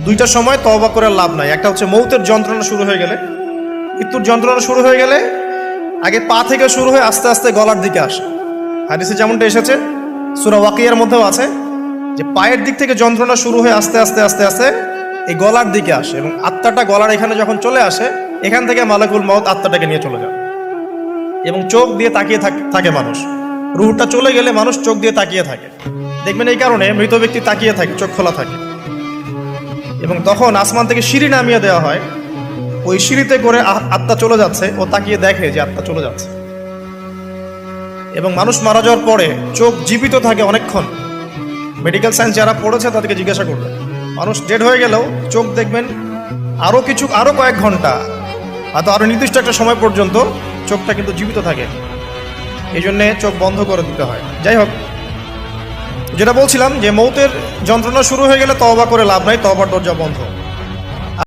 দুইটা সময় তওবা করে লাভ নাই। একটা হচ্ছে মৌতের যন্ত্রণা শুরু হয়ে গেলে, মৃত্যুর যন্ত্রণা শুরু হয়ে গেলে আগে পা থেকে শুরু হয়ে আস্তে আস্তে গলার দিকে আসে। হাদিসে যেমনটা এসেছে, সূরা ওয়াকিয়ার মধ্যেও আছে যে পায়ের দিক থেকে যন্ত্রণা শুরু হয়ে আস্তে আস্তে আস্তে আস্তে এই গলার দিকে আসে, এবং আত্মাটা গলার এখানে যখন চলে আসে, এখান থেকে মালাকুল মউত আত্মাটাকে নিয়ে চলে যায়। এবং চোখ দিয়ে তাকিয়ে থাকে মানুষ, রুহটা চলে গেলে মানুষ চোখ দিয়ে তাকিয়ে থাকে। দেখবেন এই কারণে মৃত ব্যক্তি তাকিয়ে থাকে, চোখ খোলা থাকে। এবং তখন আসমান থেকে সিঁড়ি নামিয়ে দেওয়া হয়, ওই সিঁড়িতে করে আত্মা চলে যাচ্ছে, ও তাকিয়ে দেখে যে আত্মা চলে যাচ্ছে। এবং মানুষ মারা যাওয়ার পরে চোখ জীবিত থাকে অনেকক্ষণ। মেডিকেল সায়েন্স যারা পড়েছে তাদেরকে জিজ্ঞাসা করবে, মানুষ ডেড হয়ে গেলেও চোখ দেখবেন আরো কয়েক ঘন্টা, হয়তো আরো নির্দিষ্ট একটা সময় পর্যন্ত চোখটা কিন্তু জীবিত থাকে। এই জন্যে চোখ বন্ধ করে দিতে হয়। যাই হোক, যেটা বলছিলাম যে মৌতের যন্ত্রণা শুরু হয়ে গেলে তওবা করে লাভ নাই, তওবার দরজা বন্ধ।